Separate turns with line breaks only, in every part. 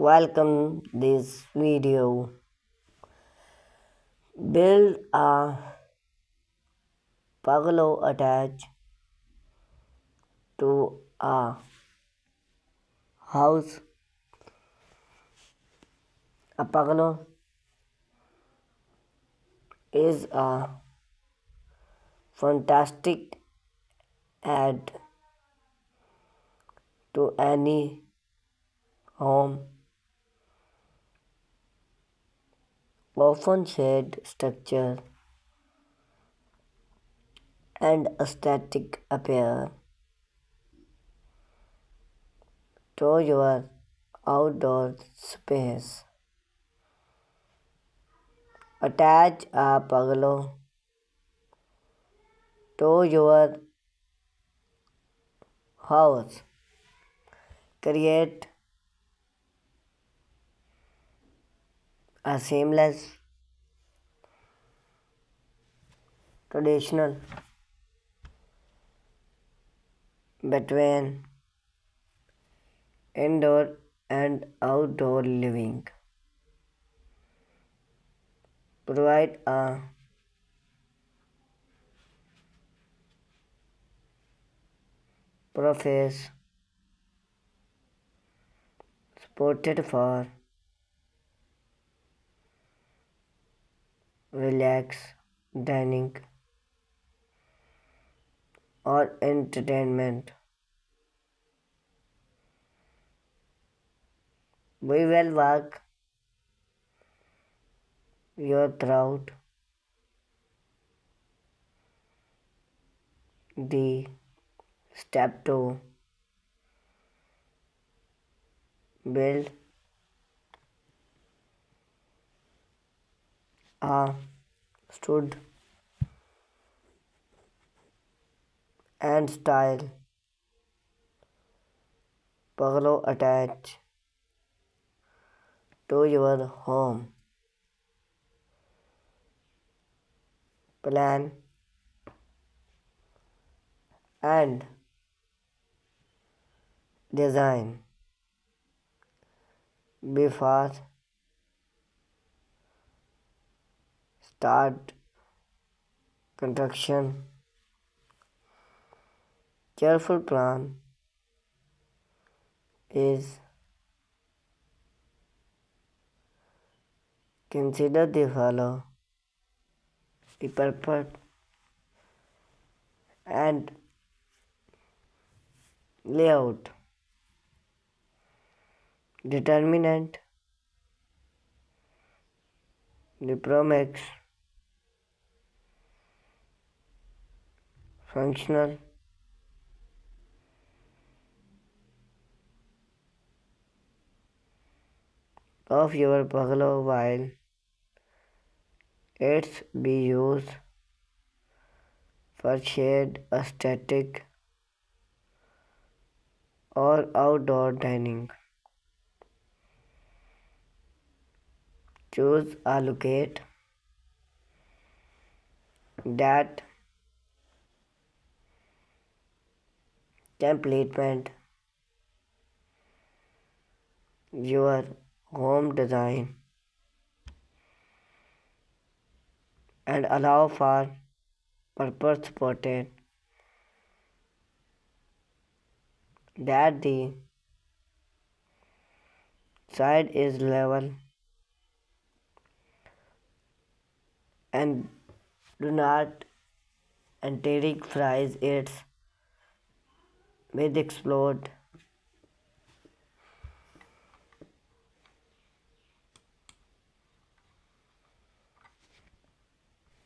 Welcome this video. Build a bungalow attached to a house. A bungalow is a fantastic add to any home. Often shared structure and aesthetic appeal to your outdoor space. Attach a bungalow to your house. Create a seamless, traditional between indoor and outdoor living. Provide a process supported for relax dining or entertainment. We will walk you through the step to build a stud and style bungalow attached to your home. Plan and design before start construction. Careful plan is consider the follow the purpose and layout. Determinant the promax functional of your bungalow while it's be used for shade aesthetic or outdoor dining. Choose a locate that complement your home design and allow for purpose supported that the side is level and do not enteric fries its with explode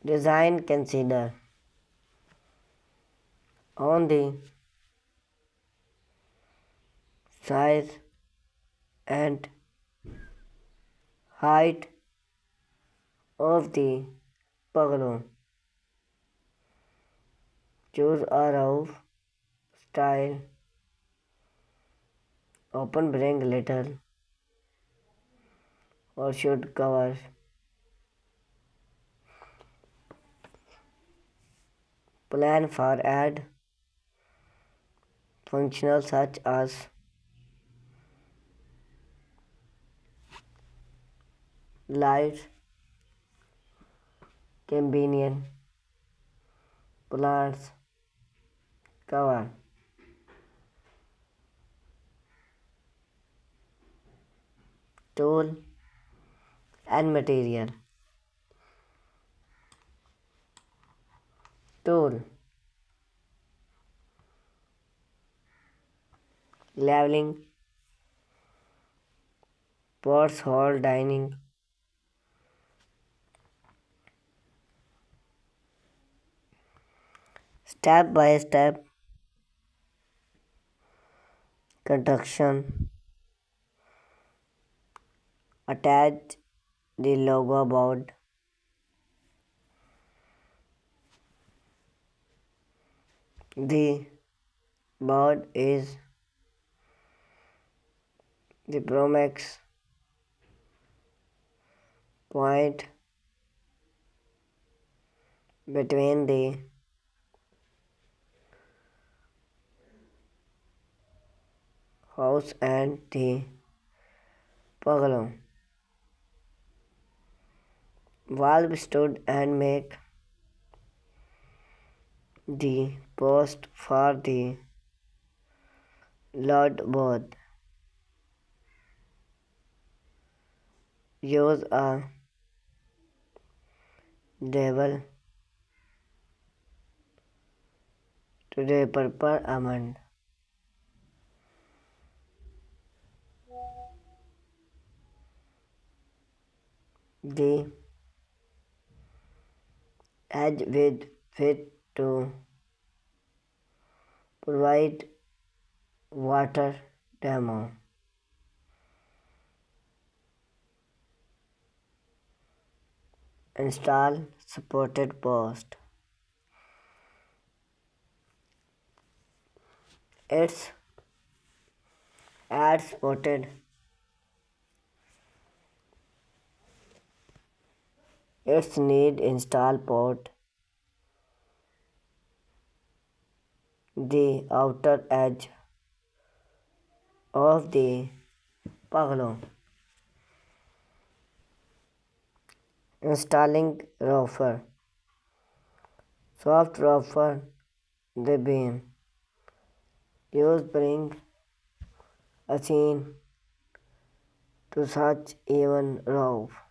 design consider on the size and height of the bungalow. Choose a rough style open bring little or should cover. Plan for add functional such as light, convenient, plants, cover, tool and material. Tool, leveling, pots, hall, dining, step by step construction. Attach the logo board. The board is the Promax point between the house and the pergola. Valve stood and make the post for the Lord board. Use a devil to the purple almond. The edge with fit to provide water demo. Install supported post. It's add supported. Its need install port. The outer edge of the pagalo. Installing roofer. Soft roofer the beam. Use bring a chain to such even roof.